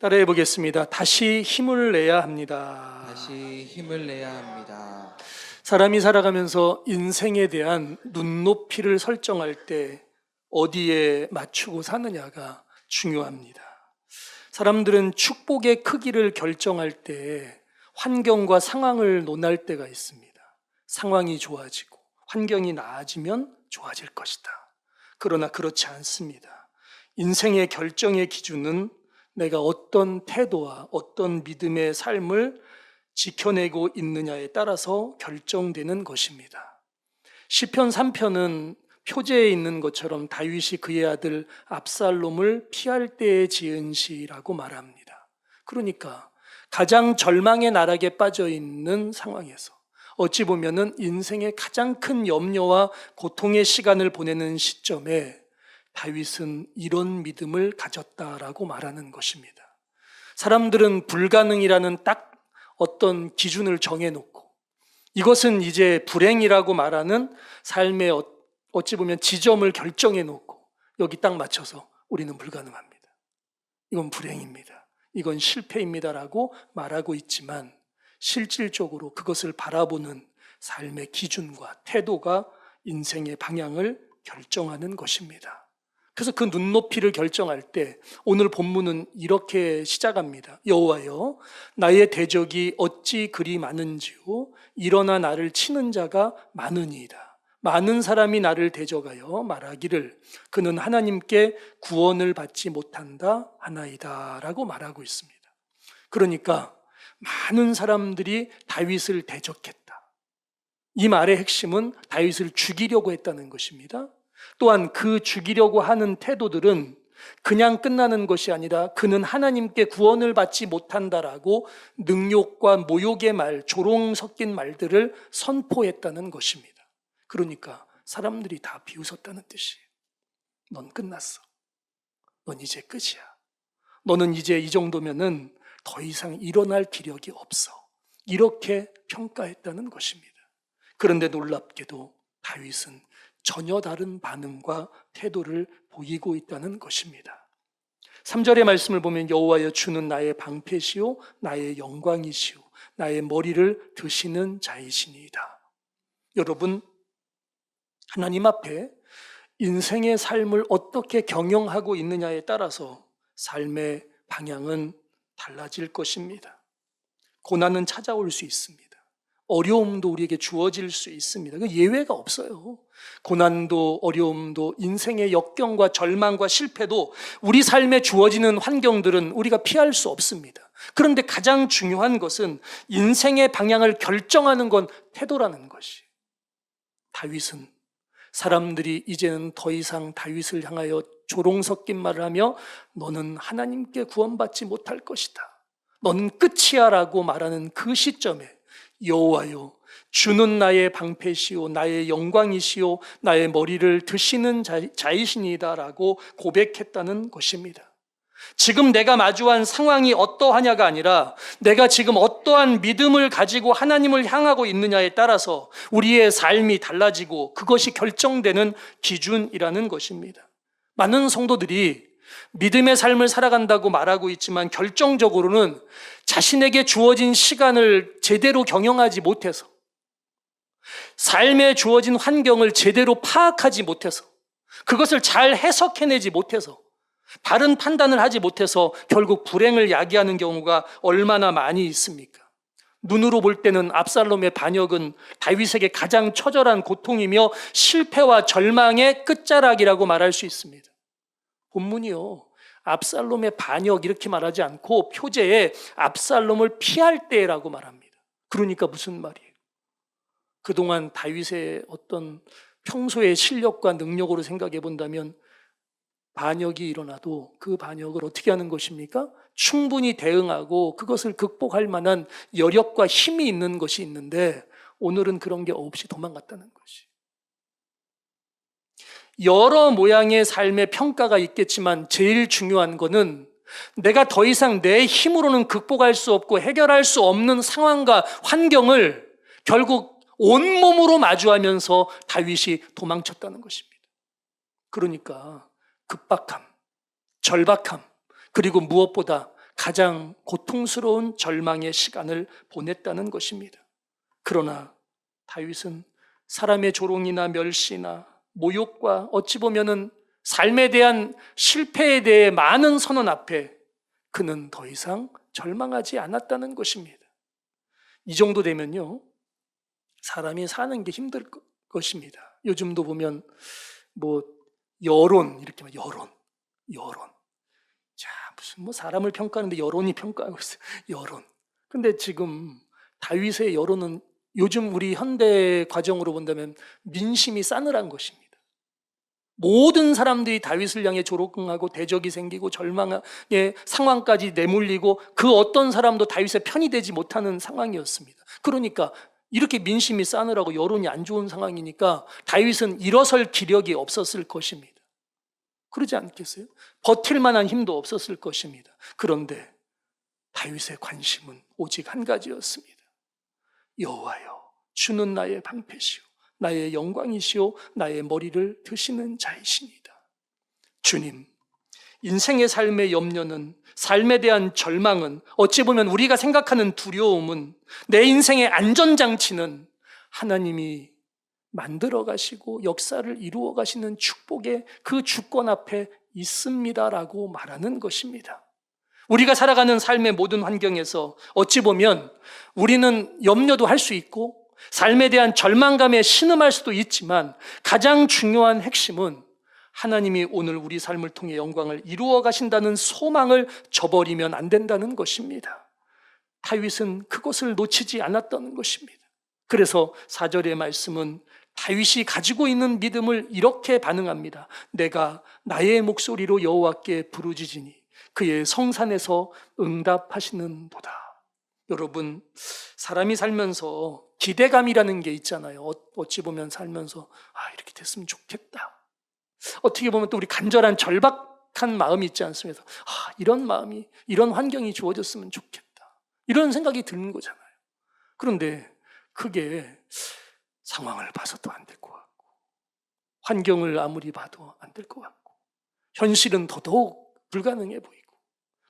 따라해 보겠습니다. 다시 힘을 내야 합니다. 다시 힘을 내야 합니다. 사람이 살아가면서 인생에 대한 눈높이를 설정할 때 어디에 맞추고 사느냐가 중요합니다. 사람들은 축복의 크기를 결정할 때 환경과 상황을 논할 때가 있습니다. 상황이 좋아지고 환경이 나아지면 좋아질 것이다. 그러나 그렇지 않습니다. 인생의 결정의 기준은 내가 어떤 태도와 어떤 믿음의 삶을 지켜내고 있느냐에 따라서 결정되는 것입니다. 시편 3편은 표제에 있는 것처럼 다윗이 그의 아들 압살롬을 피할 때에 지은 시라고 말합니다. 그러니까 가장 절망의 나락에 빠져 있는 상황에서 어찌 보면은 인생의 가장 큰 염려와 고통의 시간을 보내는 시점에 다윗은 이런 믿음을 가졌다라고 말하는 것입니다. 사람들은 불가능이라는 딱 어떤 기준을 정해놓고 이것은 이제 불행이라고 말하는 삶의 어찌 보면 지점을 결정해놓고 여기 딱 맞춰서 우리는 불가능합니다. 이건 불행입니다. 이건 실패입니다라고 말하고 있지만 실질적으로 그것을 바라보는 삶의 기준과 태도가 인생의 방향을 결정하는 것입니다. 그래서 그 눈높이를 결정할 때 오늘 본문은 이렇게 시작합니다. 여호와여, 나의 대적이 어찌 그리 많은지요. 일어나 나를 치는 자가 많으니이다. 많은 사람이 나를 대적하여 말하기를 그는 하나님께 구원을 받지 못한다 하나이다 라고 말하고 있습니다. 그러니까 많은 사람들이 다윗을 대적했다. 이 말의 핵심은 다윗을 죽이려고 했다는 것입니다. 또한 그 죽이려고 하는 태도들은 그냥 끝나는 것이 아니라 그는 하나님께 구원을 받지 못한다라고 능욕과 모욕의 말, 조롱 섞인 말들을 선포했다는 것입니다. 그러니까 사람들이 다 비웃었다는 뜻이에요. 넌 끝났어. 넌 이제 끝이야. 너는 이제 이 정도면은 더 이상 일어날 기력이 없어. 이렇게 평가했다는 것입니다. 그런데 놀랍게도 다윗은 전혀 다른 반응과 태도를 보이고 있다는 것입니다. 3절의 말씀을 보면 여호와여 주는 나의 방패시오 나의 영광이시오 나의 머리를 드시는 자이시니이다. 여러분, 하나님 앞에 인생의 삶을 어떻게 경영하고 있느냐에 따라서 삶의 방향은 달라질 것입니다. 고난은 찾아올 수 있습니다. 어려움도 우리에게 주어질 수 있습니다. 예외가 없어요. 고난도 어려움도 인생의 역경과 절망과 실패도 우리 삶에 주어지는 환경들은 우리가 피할 수 없습니다. 그런데 가장 중요한 것은 인생의 방향을 결정하는 건 태도라는 것이. 다윗은 사람들이 이제는 더 이상 다윗을 향하여 조롱 섞인 말을 하며 너는 하나님께 구원받지 못할 것이다. 너는 끝이야 라고 말하는 그 시점에 여호와여 주는 나의 방패시오 나의 영광이시오 나의 머리를 드시는 자이시니이다 라고 고백했다는 것입니다. 지금 내가 마주한 상황이 어떠하냐가 아니라 내가 지금 어떠한 믿음을 가지고 하나님을 향하고 있느냐에 따라서 우리의 삶이 달라지고 그것이 결정되는 기준이라는 것입니다. 많은 성도들이 믿음의 삶을 살아간다고 말하고 있지만 결정적으로는 자신에게 주어진 시간을 제대로 경영하지 못해서 삶에 주어진 환경을 제대로 파악하지 못해서 그것을 잘 해석해내지 못해서 바른 판단을 하지 못해서 결국 불행을 야기하는 경우가 얼마나 많이 있습니까? 눈으로 볼 때는 압살롬의 반역은 다윗에게 가장 처절한 고통이며 실패와 절망의 끝자락이라고 말할 수 있습니다. 본문이요, 압살롬의 반역 이렇게 말하지 않고 표제에 압살롬을 피할 때라고 말합니다. 그러니까 무슨 말이에요? 그동안 다윗의 어떤 평소의 실력과 능력으로 생각해 본다면 반역이 일어나도 그 반역을 어떻게 하는 것입니까? 충분히 대응하고 그것을 극복할 만한 여력과 힘이 있는 것이 있는데 오늘은 그런 게 없이 도망갔다는 것이. 여러 모양의 삶의 평가가 있겠지만 제일 중요한 거는 내가 더 이상 내 힘으로는 극복할 수 없고 해결할 수 없는 상황과 환경을 결국 온몸으로 마주하면서 다윗이 도망쳤다는 것입니다. 그러니까 급박함, 절박함, 그리고 무엇보다 가장 고통스러운 절망의 시간을 보냈다는 것입니다. 그러나 다윗은 사람의 조롱이나 멸시나 모욕과 어찌 보면은 삶에 대한 실패에 대해 많은 선언 앞에 그는 더 이상 절망하지 않았다는 것입니다. 이 정도 되면요, 사람이 사는 게 힘들 것입니다. 요즘도 보면 여론 이렇게 막 여론. 자, 무슨 사람을 평가하는데 여론이 평가하고 있어요. 여론. 근데 지금 다윗의 여론은 요즘 우리 현대 과정으로 본다면 민심이 싸늘한 것입니다. 모든 사람들이 다윗을 향해 조롱하고 대적이 생기고 절망의 상황까지 내몰리고 그 어떤 사람도 다윗의 편이 되지 못하는 상황이었습니다. 그러니까 이렇게 민심이 싸늘하고 여론이 안 좋은 상황이니까 다윗은 일어설 기력이 없었을 것입니다. 그러지 않겠어요? 버틸 만한 힘도 없었을 것입니다. 그런데 다윗의 관심은 오직 한 가지였습니다. 여호와여, 주는 나의 방패시오, 나의 영광이시오, 나의 머리를 드시는 자이시니다. 주님, 인생의 삶의 염려는, 삶에 대한 절망은, 어찌 보면 우리가 생각하는 두려움은, 내 인생의 안전장치는 하나님이 만들어 가시고 역사를 이루어 가시는 축복의 그 주권 앞에 있습니다라고 말하는 것입니다. 우리가 살아가는 삶의 모든 환경에서 어찌 보면 우리는 염려도 할 수 있고 삶에 대한 절망감에 신음할 수도 있지만 가장 중요한 핵심은 하나님이 오늘 우리 삶을 통해 영광을 이루어 가신다는 소망을 저버리면 안 된다는 것입니다. 다윗은 그것을 놓치지 않았던 것입니다. 그래서 4절의 말씀은 다윗이 가지고 있는 믿음을 이렇게 반응합니다. 내가 나의 목소리로 여호와께 부르짖으니 그의 성산에서 응답하시는도다. 여러분, 사람이 살면서 기대감이라는 게 있잖아요. 어찌 보면 살면서 이렇게 됐으면 좋겠다. 어떻게 보면 또 우리 간절한 절박한 마음이 있지 않습니까? 이런 마음이, 이런 환경이 주어졌으면 좋겠다. 이런 생각이 드는 거잖아요. 그런데 그게 상황을 봐서도 안 될 것 같고, 환경을 아무리 봐도 안 될 것 같고, 현실은 더더욱 불가능해 보이고,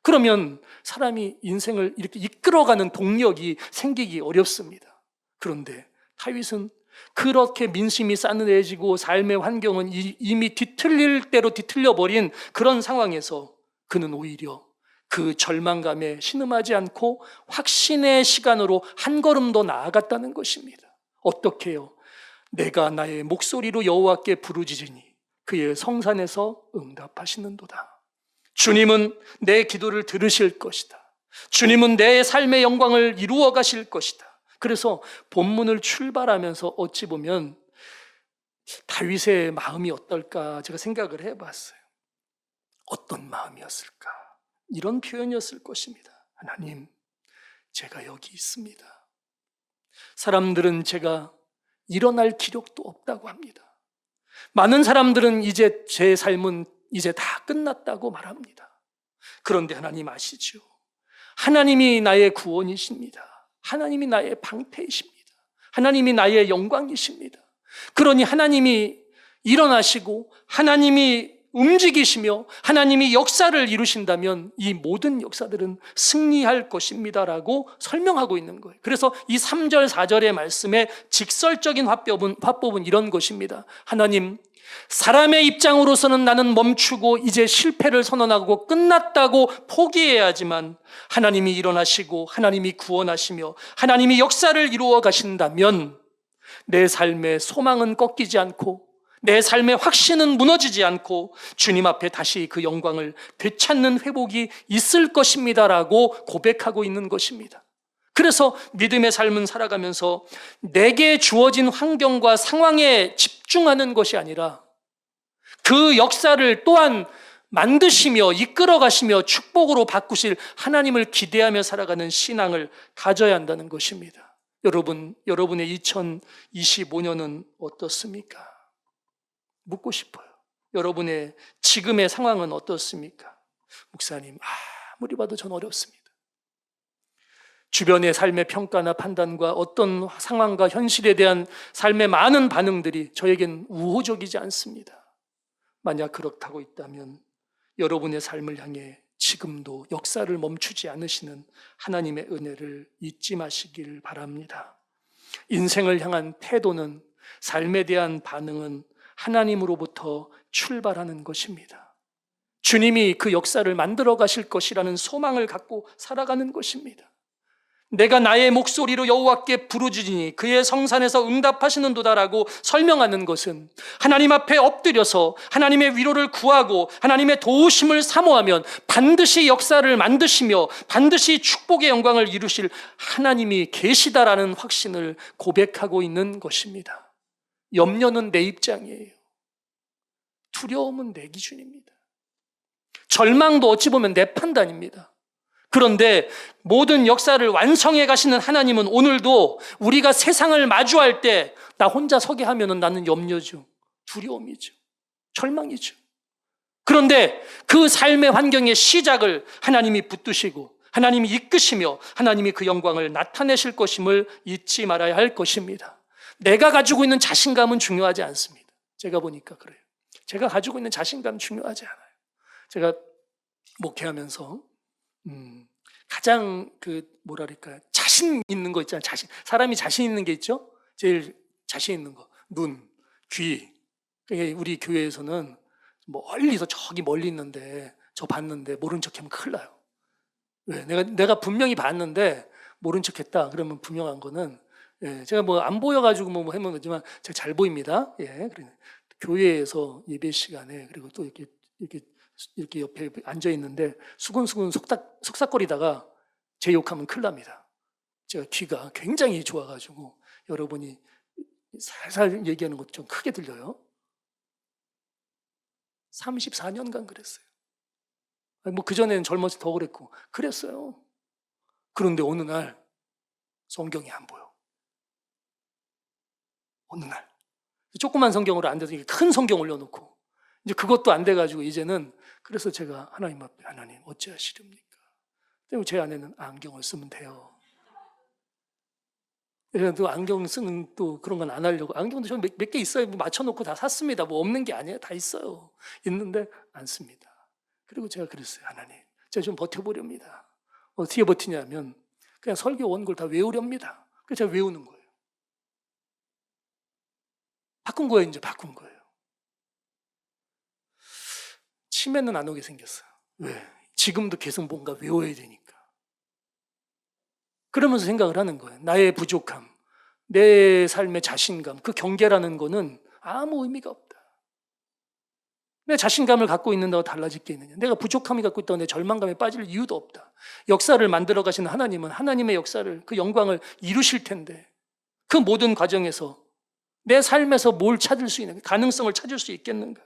그러면 사람이 인생을 이렇게 이끌어가는 동력이 생기기 어렵습니다. 그런데 다윗은 그렇게 민심이 싸늘해지고 삶의 환경은 이미 뒤틀릴 대로 뒤틀려버린 그런 상황에서 그는 오히려 그 절망감에 신음하지 않고 확신의 시간으로 한 걸음 더 나아갔다는 것입니다. 어떻게 해요? 내가 나의 목소리로 여호와께 부르짖으니 그의 성산에서 응답하시는도다. 주님은 내 기도를 들으실 것이다. 주님은 내 삶의 영광을 이루어 가실 것이다. 그래서 본문을 출발하면서 어찌 보면 다윗의 마음이 어떨까 제가 생각을 해봤어요. 어떤 마음이었을까? 이런 표현이었을 것입니다. 하나님, 제가 여기 있습니다. 사람들은 제가 일어날 기력도 없다고 합니다. 많은 사람들은 이제 제 삶은 이제 다 끝났다고 말합니다. 그런데 하나님 아시죠? 하나님이 나의 구원이십니다. 하나님이 나의 방패이십니다. 하나님이 나의 영광이십니다. 그러니 하나님이 일어나시고 하나님이 움직이시며 하나님이 역사를 이루신다면 이 모든 역사들은 승리할 것입니다라고 설명하고 있는 거예요. 그래서 이 3절 4절의 말씀의 직설적인 화법은 이런 것입니다. 하나님, 사람의 입장으로서는 나는 멈추고 이제 실패를 선언하고 끝났다고 포기해야 하지만 하나님이 일어나시고 하나님이 구원하시며 하나님이 역사를 이루어 가신다면 내 삶의 소망은 꺾이지 않고 내 삶의 확신은 무너지지 않고 주님 앞에 다시 그 영광을 되찾는 회복이 있을 것입니다라고 고백하고 있는 것입니다. 그래서 믿음의 삶은 살아가면서 내게 주어진 환경과 상황에 집중하는 것이 아니라 그 역사를 또한 만드시며 이끌어 가시며 축복으로 바꾸실 하나님을 기대하며 살아가는 신앙을 가져야 한다는 것입니다. 여러분, 여러분의 2025년은 어떻습니까? 묻고 싶어요. 여러분의 지금의 상황은 어떻습니까? 목사님, 아무리 봐도 전 어렵습니다. 주변의 삶의 평가나 판단과 어떤 상황과 현실에 대한 삶의 많은 반응들이 저에겐 우호적이지 않습니다. 만약 그렇다고 있다면 여러분의 삶을 향해 지금도 역사를 멈추지 않으시는 하나님의 은혜를 잊지 마시길 바랍니다. 인생을 향한 태도는, 삶에 대한 반응은 하나님으로부터 출발하는 것입니다. 주님이 그 역사를 만들어 가실 것이라는 소망을 갖고 살아가는 것입니다. 내가 나의 목소리로 여호와께 부르짖으니 그의 성산에서 응답하시는도다라고 설명하는 것은 하나님 앞에 엎드려서 하나님의 위로를 구하고 하나님의 도우심을 사모하면 반드시 역사를 만드시며 반드시 축복의 영광을 이루실 하나님이 계시다라는 확신을 고백하고 있는 것입니다. 염려는 내 입장이에요. 두려움은 내 기준입니다. 절망도 어찌 보면 내 판단입니다. 그런데 모든 역사를 완성해 가시는 하나님은 오늘도 우리가 세상을 마주할 때 나 혼자 서게 하면은 나는 염려죠. 두려움이죠. 절망이죠. 그런데 그 삶의 환경의 시작을 하나님이 붙드시고 하나님이 이끄시며 하나님이 그 영광을 나타내실 것임을 잊지 말아야 할 것입니다. 내가 가지고 있는 자신감은 중요하지 않습니다. 제가 보니까 그래요. 제가 가지고 있는 자신감 중요하지 않아요. 제가 목회하면서 가장 자신 있는 거 있잖아요. 사람이 자신 있는 게 있죠. 제일 자신 있는 거, 눈, 귀. 우리 교회에서는 멀리서 저기 멀리 있는데 저 봤는데 모른 척하면 큰일 나요. 왜? 내가 분명히 봤는데 모른 척했다. 그러면 분명한 거는 제가 안 보여가지고 하면 되지만 제가 잘 보입니다. 교회에서 예배 시간에 그리고 또 이렇게 옆에 앉아 있는데 수근수근 속삭거리다가 제 욕하면 큰일 납니다. 제가 귀가 굉장히 좋아가지고 여러분이 살살 얘기하는 것도 좀 크게 들려요. 34년간 그랬어요. 그전에는 젊어서 더 그랬어요. 그런데 어느 날 성경이 안 보여. 어느 날 조그만 성경으로 앉아서 큰 성경 올려놓고 이제 그것도 안 돼가지고 이제는 그래서 제가 하나님 앞에 하나님 어찌하시렵니까? 때문에 제 안에는 안경을 쓰면 돼요. 그래서 또 안경 쓰는 또 그런 건 안 하려고 안경도 좀 몇 개 있어요. 맞춰놓고 다 샀습니다. 없는 게 아니에요. 다 있어요. 있는데 안 씁니다. 그리고 제가 그랬어요. 하나님, 제가 좀 버텨보렵니다. 어떻게 버티냐면 그냥 설교 원고를 다 외우렵니다. 그래서 제가 외우는 거예요. 바꾼 거예요. 이제 바꾼 거예요. 치매는 안 오게 생겼어요. 왜? 지금도 계속 뭔가 외워야 되니까. 그러면서 생각을 하는 거예요. 나의 부족함, 내 삶의 자신감, 그 경계라는 거는 아무 의미가 없다. 내 자신감을 갖고 있는다고 달라질 게 있느냐? 내가 부족함이 갖고 있다고 내 절망감에 빠질 이유도 없다. 역사를 만들어 가시는 하나님은 하나님의 역사를, 그 영광을 이루실 텐데 그 모든 과정에서 내 삶에서 뭘 찾을 수 있는 가능성을 찾을 수 있겠는가?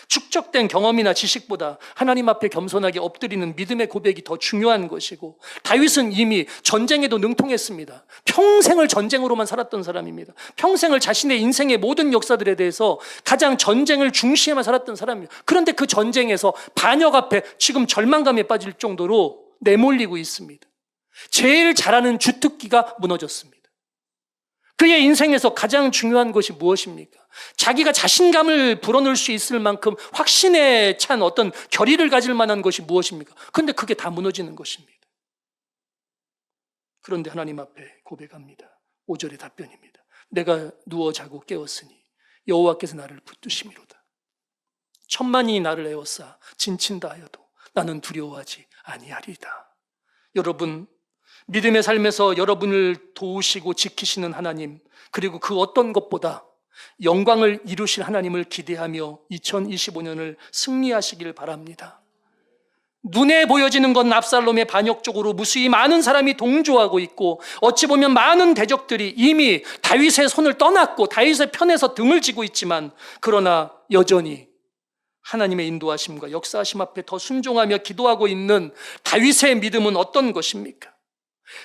축적된 경험이나 지식보다 하나님 앞에 겸손하게 엎드리는 믿음의 고백이 더 중요한 것이고, 다윗은 이미 전쟁에도 능통했습니다. 평생을 전쟁으로만 살았던 사람입니다. 평생을 자신의 인생의 모든 역사들에 대해서 가장 전쟁을 중시하며 살았던 사람입니다. 그런데 그 전쟁에서 반역 앞에 지금 절망감에 빠질 정도로 내몰리고 있습니다. 제일 잘하는 주특기가 무너졌습니다. 그의 인생에서 가장 중요한 것이 무엇입니까? 자기가 자신감을 불어넣을 수 있을 만큼 확신에 찬 어떤 결의를 가질 만한 것이 무엇입니까? 그런데 그게 다 무너지는 것입니다. 그런데 하나님 앞에 고백합니다. 5절의 답변입니다. 내가 누워 자고 깨었으니 여호와께서 나를 붙드심이로다. 천만이 나를 에워싸 진친다 하여도 나는 두려워하지 아니하리이다. 여러분, 믿음의 삶에서 여러분을 도우시고 지키시는 하나님, 그리고 그 어떤 것보다 영광을 이루실 하나님을 기대하며 2025년을 승리하시길 바랍니다. 눈에 보여지는 건 압살롬의 반역 쪽으로 무수히 많은 사람이 동조하고 있고, 어찌 보면 많은 대적들이 이미 다윗의 손을 떠났고 다윗의 편에서 등을 지고 있지만, 그러나 여전히 하나님의 인도하심과 역사하심 앞에 더 순종하며 기도하고 있는 다윗의 믿음은 어떤 것입니까?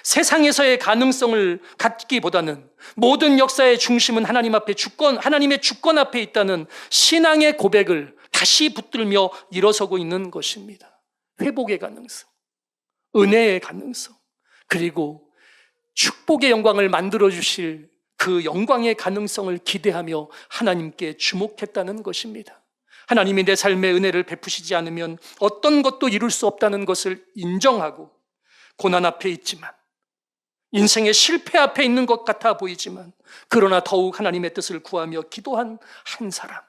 세상에서의 가능성을 갖기보다는 모든 역사의 중심은 하나님 앞에 하나님의 주권 앞에 있다는 신앙의 고백을 다시 붙들며 일어서고 있는 것입니다. 회복의 가능성, 은혜의 가능성, 그리고 축복의 영광을 만들어 주실 그 영광의 가능성을 기대하며 하나님께 주목했다는 것입니다. 하나님이 내 삶에 은혜를 베푸시지 않으면 어떤 것도 이룰 수 없다는 것을 인정하고 고난 앞에 있지만, 인생의 실패 앞에 있는 것 같아 보이지만, 그러나 더욱 하나님의 뜻을 구하며 기도한 한 사람,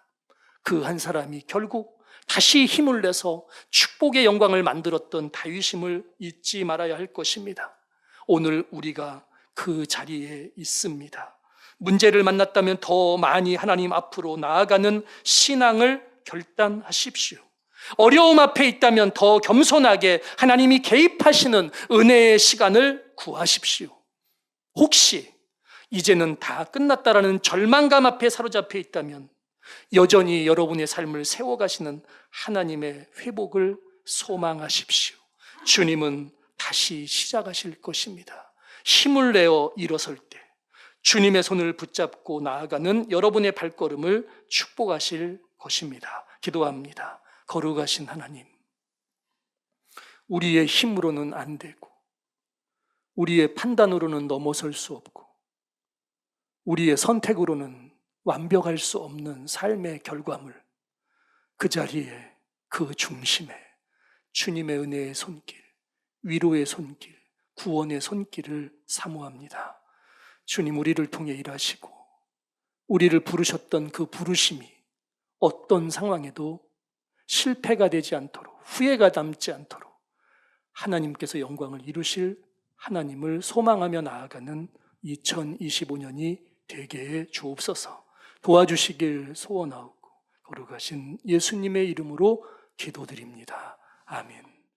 그 한 사람이 결국 다시 힘을 내서 축복의 영광을 만들었던 다윗임을 잊지 말아야 할 것입니다. 오늘 우리가 그 자리에 있습니다. 문제를 만났다면 더 많이 하나님 앞으로 나아가는 신앙을 결단하십시오. 어려움 앞에 있다면 더 겸손하게 하나님이 개입하시는 은혜의 시간을 구하십시오. 혹시 이제는 다 끝났다라는 절망감 앞에 사로잡혀 있다면 여전히 여러분의 삶을 세워가시는 하나님의 회복을 소망하십시오. 주님은 다시 시작하실 것입니다. 힘을 내어 일어설 때 주님의 손을 붙잡고 나아가는 여러분의 발걸음을 축복하실 것입니다. 기도합니다. 거룩하신 하나님, 우리의 힘으로는 안 되고 우리의 판단으로는 넘어설 수 없고 우리의 선택으로는 완벽할 수 없는 삶의 결과물, 그 자리에, 그 중심에 주님의 은혜의 손길, 위로의 손길, 구원의 손길을 사모합니다. 주님, 우리를 통해 일하시고 우리를 부르셨던 그 부르심이 어떤 상황에도 실패가 되지 않도록, 후회가 남지 않도록 하나님께서 영광을 이루실 하나님을 소망하며 나아가는 2025년이 되게 해 주옵소서. 도와주시길 소원하옵고 거룩하신 예수님의 이름으로 기도드립니다. 아멘.